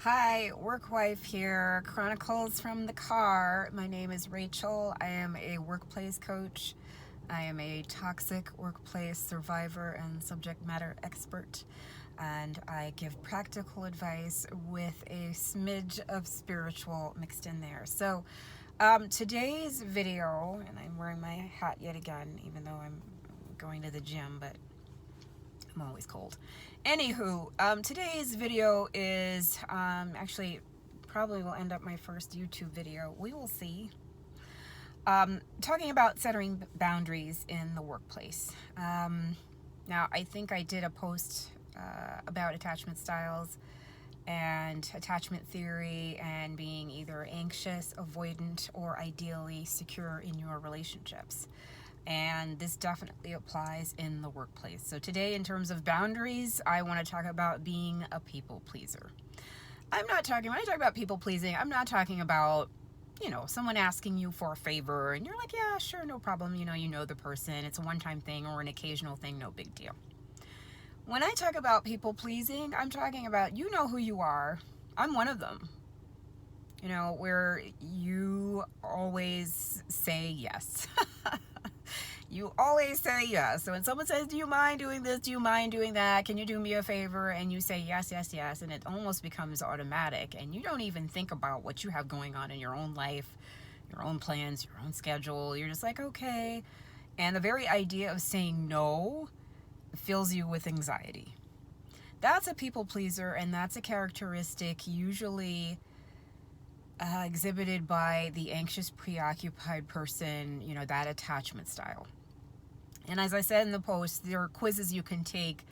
Hi, workwife here, Chronicles from the car. My name is Rachel. I am a workplace coach. I am a toxic workplace survivor and subject matter expert. And I give practical advice with a smidge of spiritual mixed in there. So today's video, and I'm wearing my hat yet again, even though I'm going to the gym, but I'm always cold. Anywho, today's video is actually probably will end up my first YouTube video. We will see. Talking about setting boundaries in the workplace. Now, I think I did a post about attachment styles and attachment theory and being either anxious, avoidant, or ideally secure in your relationships. And this definitely applies in the workplace. So today, in terms of boundaries, I want to talk about being a people pleaser. When I talk about people pleasing, I'm not talking about, someone asking you for a favor and you're like, yeah, sure, no problem. You know the person, it's a one-time thing or an occasional thing, no big deal. When I talk about people pleasing, I'm talking about, you know who you are. I'm one of them. Where you always say yes. You always say yes. So when someone says, do you mind doing this? Do you mind doing that? Can you do me a favor? And you say yes, yes, yes. And it almost becomes automatic. And you don't even think about what you have going on in your own life, your own plans, your own schedule. You're just like, okay. And the very idea of saying no fills you with anxiety. That's a people pleaser, and that's a characteristic usually exhibited by the anxious, preoccupied person, that attachment style. And as I said in the post, there are quizzes you can take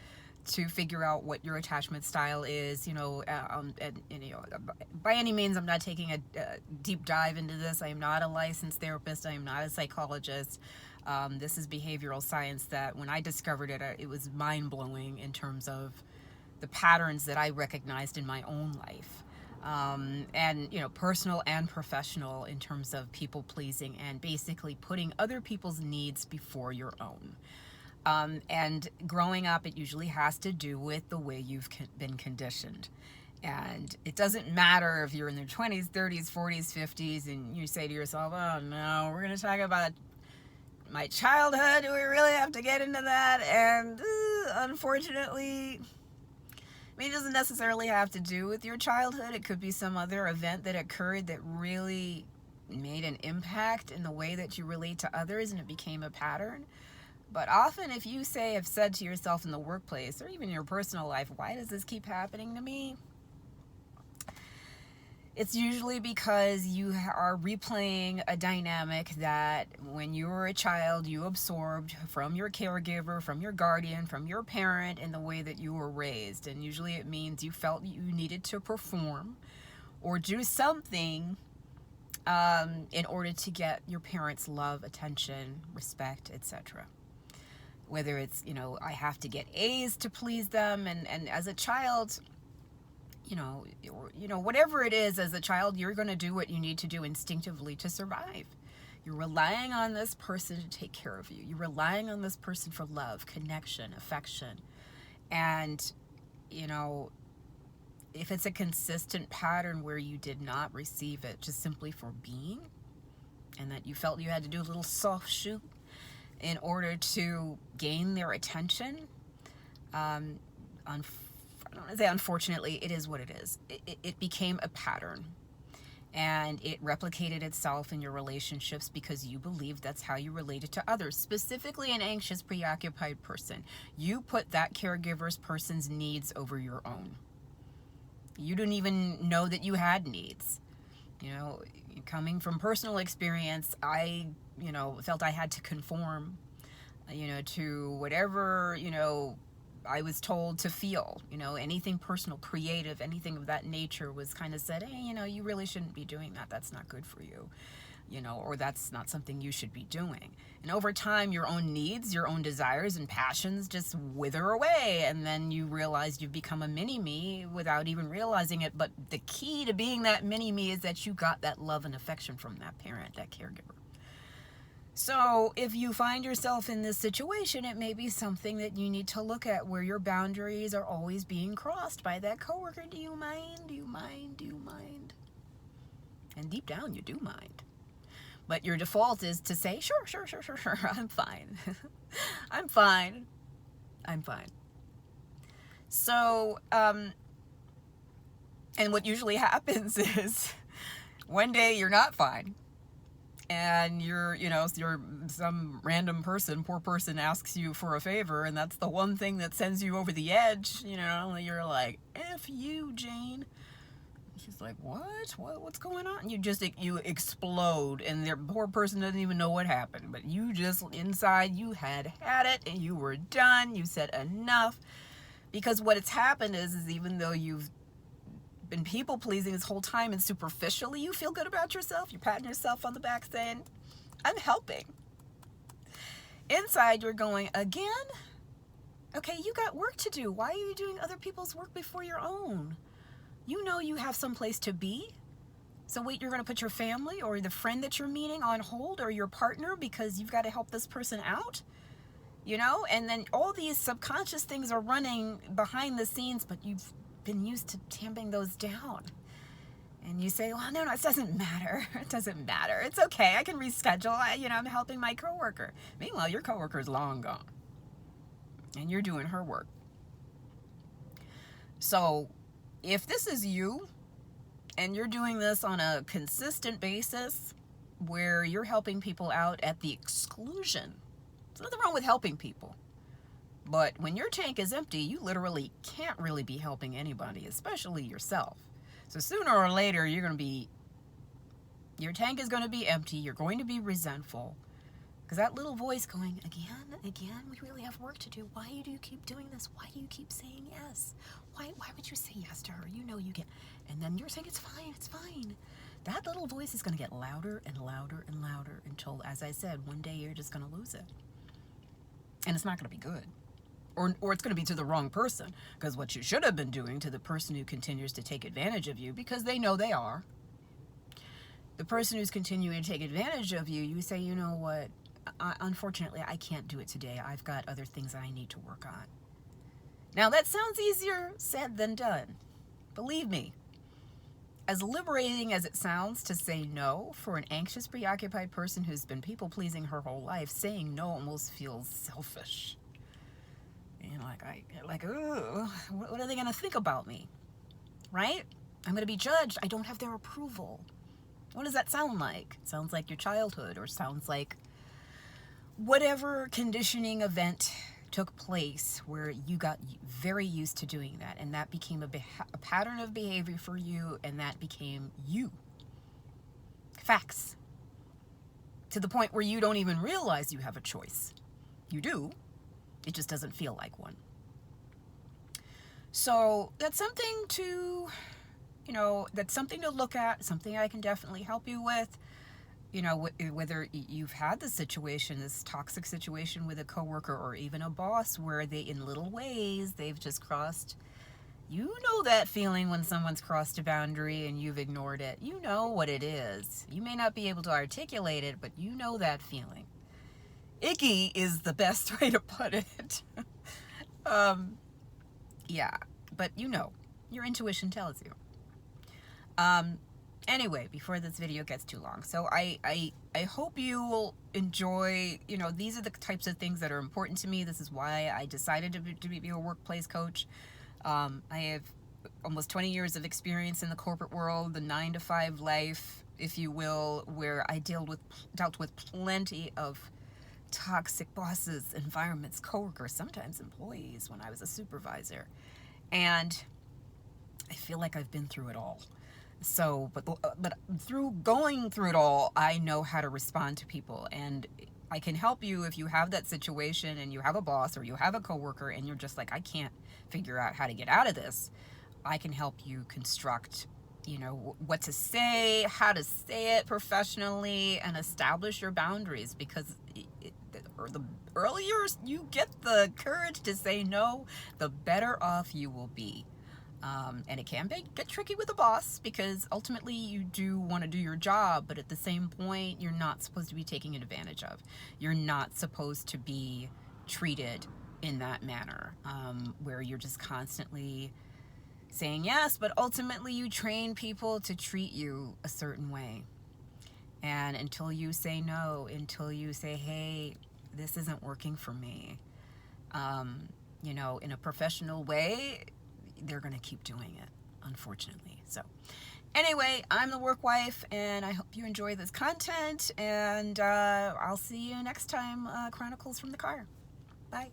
to figure out what your attachment style is. By any means, I'm not taking a deep dive into this. I am not a licensed therapist. I am not a psychologist. This is behavioral science that when I discovered it, it was mind-blowing in terms of the patterns that I recognized in my own life. And personal and professional in terms of people pleasing and basically putting other people's needs before your own. And growing up, it usually has to do with the way you've been conditioned. And it doesn't matter if you're in your 20s, 30s, 40s, 50s, and you say to yourself, oh no, we're going to talk about my childhood. Do we really have to get into that? And unfortunately, it doesn't necessarily have to do with your childhood. It could be some other event that occurred that really made an impact in the way that you relate to others, and it became a pattern. But often if you have said to yourself in the workplace or even your personal life, why does this keep happening to me? It's usually because you are replaying a dynamic that when you were a child, you absorbed from your caregiver, from your guardian, from your parent in the way that you were raised. And usually it means you felt you needed to perform or do something in order to get your parents' love, attention, respect, etc. Whether it's, I have to get A's to please them. And as a child, whatever it is, as a child, you're going to do what you need to do instinctively to survive. You're relying on this person to take care of you. You're relying on this person for love, connection, affection. And, if it's a consistent pattern where you did not receive it just simply for being, and that you felt you had to do a little soft shoot in order to gain their attention, I don't want to say unfortunately, it is what it is. It became a pattern, and it replicated itself in your relationships because you believed that's how you related to others, specifically an anxious, preoccupied person. You put that caregiver's person's needs over your own. You didn't even know that you had needs. Coming from personal experience, I, felt I had to conform, to whatever, I was told to feel. Anything personal, creative, anything of that nature was kind of said, hey, you really shouldn't be doing that. That's not good for you, or that's not something you should be doing. And over time, your own needs, your own desires and passions just wither away. And then you realize you've become a mini-me without even realizing it. But the key to being that mini-me is that you got that love and affection from that parent, that caregiver. So if you find yourself in this situation, it may be something that you need to look at, where your boundaries are always being crossed by that coworker. Do you mind? Do you mind? Do you mind? And deep down, you do mind. But your default is to say, sure, I'm fine. I'm fine. I'm fine. So, and what usually happens is one day you're not fine. And you're some random person, poor person, asks you for a favor, and that's the one thing that sends you over the edge. You're like, F you, Jane. She's like, what's going on? You explode, and the poor person doesn't even know what happened. But you just, inside, you had it, and you were done. You said enough. Because what has happened is even though you've been people pleasing this whole time, and superficially you feel good about yourself, you're patting yourself on the back saying, I'm helping. Inside you're going, again? Okay, you got work to do. Why are you doing other people's work before your own? You know you have some place to be. So wait, you're going to put your family or the friend that you're meeting on hold, or your partner, because you've got to help this person out? And then all these subconscious things are running behind the scenes, but you've been used to tamping those down. And you say, well, no, it doesn't matter. It doesn't matter. It's okay. I can reschedule. I'm helping my coworker. Meanwhile, your coworker is long gone. And you're doing her work. So if this is you, and you're doing this on a consistent basis, where you're helping people out at the exclusion, there's nothing wrong with helping people. But when your tank is empty, you literally can't really be helping anybody, especially yourself. So sooner or later, your tank is going to be empty. You're going to be resentful. Because that little voice going, again, we really have work to do. Why do you keep doing this? Why do you keep saying yes? Why would you say yes to her? You get, and then you're saying, it's fine. That little voice is going to get louder and louder and louder until, as I said, one day you're just going to lose it. And it's not going to be good. Or it's going to be to the wrong person. Because what you should have been doing to the person who continues to take advantage of you, because they know they are, the person who's continuing to take advantage of you, you say, you know what, unfortunately, I can't do it today. I've got other things that I need to work on. Now, that sounds easier said than done. Believe me, as liberating as it sounds to say no, for an anxious, preoccupied person who's been people-pleasing her whole life, saying no almost feels selfish. Oh, what are they going to think about me? Right? I'm going to be judged. I don't have their approval. What does that sound like? It sounds like your childhood, or sounds like whatever conditioning event took place where you got very used to doing that, and that became a pattern of behavior for you, and that became you. Facts. To the point where you don't even realize you have a choice. You do. It just doesn't feel like one. So that's something to, that's something to look at, something I can definitely help you with. Whether you've had this toxic situation with a coworker or even a boss, where they, in little ways, they've just crossed. You know that feeling when someone's crossed a boundary and you've ignored it. You know what it is. You may not be able to articulate it, but you know that feeling. Icky is the best way to put it. Yeah, but your intuition tells you. Anyway, before this video gets too long, so I hope you will enjoy, these are the types of things that are important to me. This is why I decided to be a workplace coach. I have almost 20 years of experience in the corporate world, the 9-to-5 life, if you will, where I dealt with plenty of toxic bosses, environments, coworkers, sometimes employees when I was a supervisor. And I feel like I've been through it all. So, but through going through it all, I know how to respond to people, and I can help you if you have that situation and you have a boss or you have a coworker and you're just like, I can't figure out how to get out of this. I can help you construct, what to say, how to say it professionally, and establish your boundaries, because the earlier you get the courage to say no, the better off you will be. And it can get tricky with the boss, because ultimately you do want to do your job, but at the same point, you're not supposed to be taken advantage of. You're not supposed to be treated in that manner, where you're just constantly saying yes, but ultimately you train people to treat you a certain way. And until you say no, until you say, hey, this isn't working for me, you know, in a professional way, they're going to keep doing it, unfortunately. So anyway, I'm the work wife, and I hope you enjoy this content, and I'll see you next time. Chronicles from the car. Bye.